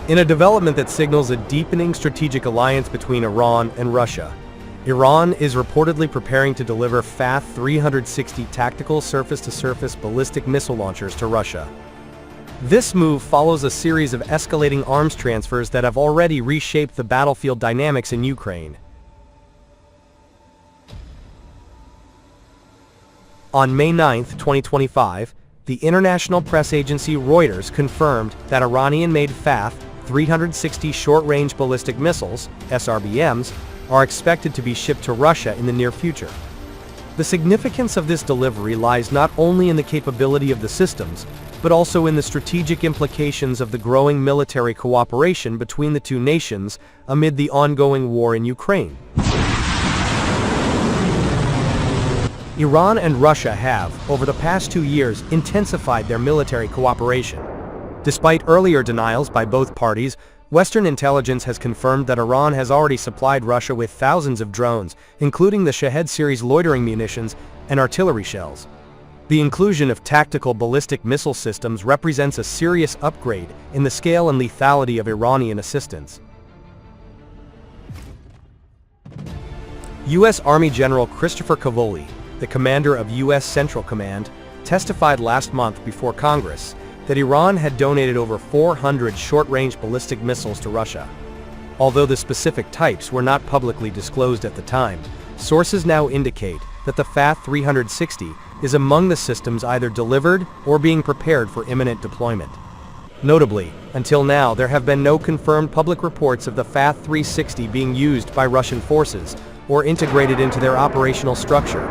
In a development that signals a deepening strategic alliance between Iran and Russia, Iran is reportedly preparing to deliver FAT-360 tactical surface-to-surface ballistic missile launchers to Russia. This move follows a series of escalating arms transfers that have already reshaped the battlefield dynamics in Ukraine. On May 9, 2025, the international press agency Reuters confirmed that Iranian-made FAT-360 short-range ballistic missiles, SRBMs, are expected to be shipped to Russia in the near future. The significance of this delivery lies not only in the capability of the systems, but also in the strategic implications of the growing military cooperation between the two nations amid the ongoing war in Ukraine. Iran and Russia have, over the past 2 years, intensified their military cooperation. Despite earlier denials by both parties, Western intelligence has confirmed that Iran has already supplied Russia with thousands of drones, including the Shahed series loitering munitions and artillery shells. The inclusion of tactical ballistic missile systems represents a serious upgrade in the scale and lethality of Iranian assistance. U.S. Army General Christopher Cavoli, the commander of U.S. Central Command, testified last month before Congress that Iran had donated over 400 short-range ballistic missiles to Russia. Although the specific types were not publicly disclosed at the time, sources now indicate that the FAT-360 is among the systems either delivered or being prepared for imminent deployment. Notably, until now there have been no confirmed public reports of the FAT-360 being used by Russian forces or integrated into their operational structure.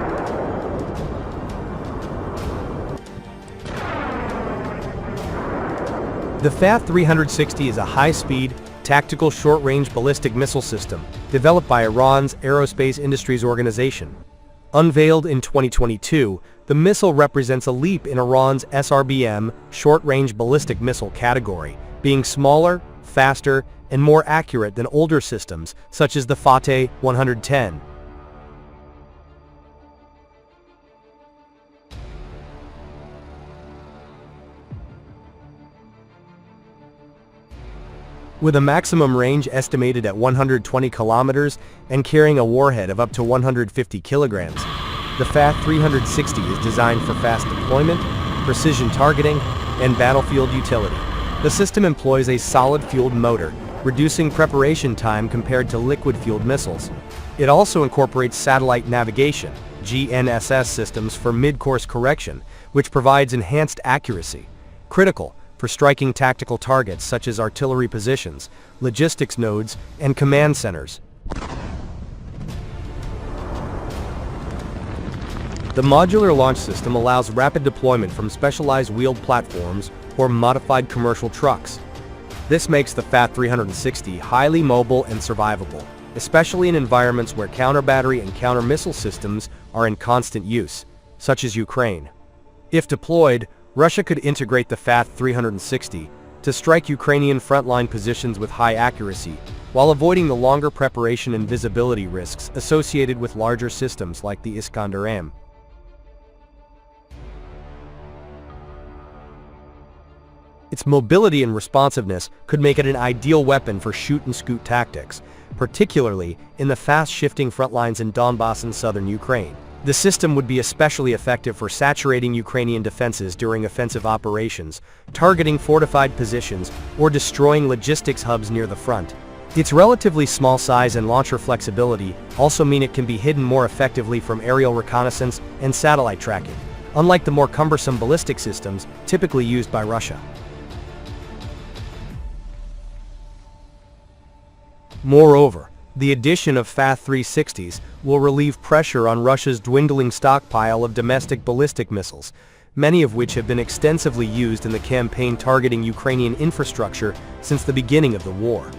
The FAT-360 is a high-speed, tactical short-range ballistic missile system developed by Iran's Aerospace Industries Organization. Unveiled in 2022, the missile represents a leap in Iran's SRBM short-range ballistic missile category, being smaller, faster, and more accurate than older systems such as the Fateh 110. With a maximum range estimated at 120 kilometers and carrying a warhead of up to 150 kilograms, the FAT-360 is designed for fast deployment, precision targeting, and battlefield utility. The system employs a solid-fueled motor, reducing preparation time compared to liquid-fueled missiles. It also incorporates satellite navigation, GNSS systems for mid-course correction, which provides enhanced accuracy, critical for striking tactical targets such as artillery positions, logistics nodes, and command centers. The modular launch system allows rapid deployment from specialized wheeled platforms or modified commercial trucks. This makes the FAT-360 highly mobile and survivable, especially in environments where counter-battery and counter-missile systems are in constant use, such as Ukraine. If deployed, Russia could integrate the FAT-360 to strike Ukrainian frontline positions with high accuracy, while avoiding the longer preparation and visibility risks associated with larger systems like the Iskander-M. Its mobility and responsiveness could make it an ideal weapon for shoot-and-scoot tactics, particularly in the fast-shifting frontlines in Donbass and southern Ukraine. The system would be especially effective for saturating Ukrainian defenses during offensive operations, targeting fortified positions, or destroying logistics hubs near the front. Its relatively small size and launcher flexibility also mean it can be hidden more effectively from aerial reconnaissance and satellite tracking, unlike the more cumbersome ballistic systems typically used by Russia. Moreover, the addition of FAT-360s will relieve pressure on Russia's dwindling stockpile of domestic ballistic missiles, many of which have been extensively used in the campaign targeting Ukrainian infrastructure since the beginning of the war.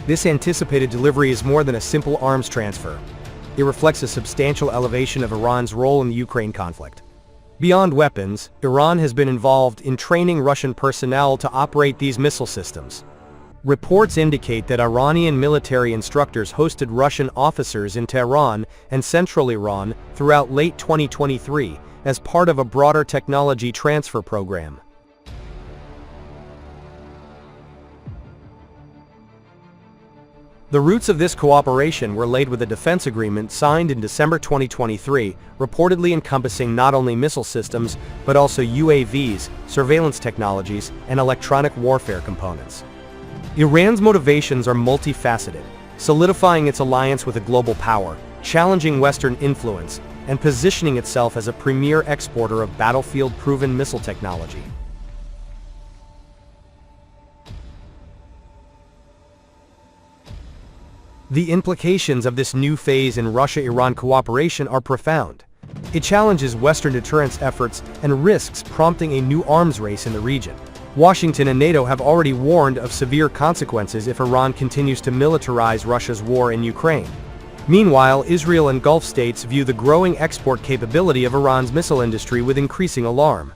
This anticipated delivery is more than a simple arms transfer. It reflects a substantial elevation of Iran's role in the Ukraine conflict. Beyond weapons, Iran has been involved in training Russian personnel to operate these missile systems. Reports indicate that Iranian military instructors hosted Russian officers in Tehran and central Iran throughout late 2023 as part of a broader technology transfer program. The roots of this cooperation were laid with a defense agreement signed in December 2023, reportedly encompassing not only missile systems, but also UAVs, surveillance technologies, and electronic warfare components. Iran's motivations are multifaceted, solidifying its alliance with a global power, challenging Western influence, and positioning itself as a premier exporter of battlefield-proven missile technology. The implications of this new phase in Russia-Iran cooperation are profound. It challenges Western deterrence efforts and risks prompting a new arms race in the region. Washington and NATO have already warned of severe consequences if Iran continues to militarize Russia's war in Ukraine. Meanwhile, Israel and Gulf states view the growing export capability of Iran's missile industry with increasing alarm.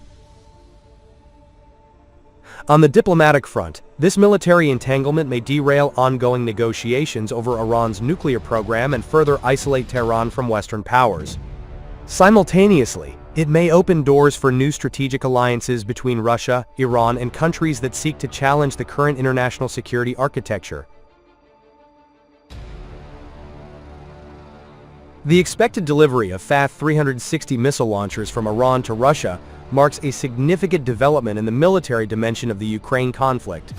On the diplomatic front, this military entanglement may derail ongoing negotiations over Iran's nuclear program and further isolate Tehran from Western powers. Simultaneously, it may open doors for new strategic alliances between Russia, Iran, and countries that seek to challenge the current international security architecture. The expected delivery of FAT-360 missile launchers from Iran to Russia marks a significant development in the military dimension of the Ukraine conflict.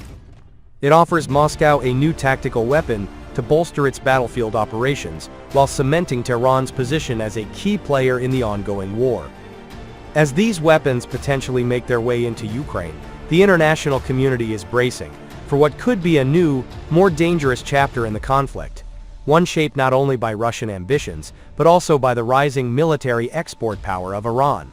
It offers Moscow a new tactical weapon to bolster its battlefield operations, while cementing Tehran's position as a key player in the ongoing war. As these weapons potentially make their way into Ukraine, the international community is bracing for what could be a new, more dangerous chapter in the conflict, one shaped not only by Russian ambitions, but also by the rising military export power of Iran.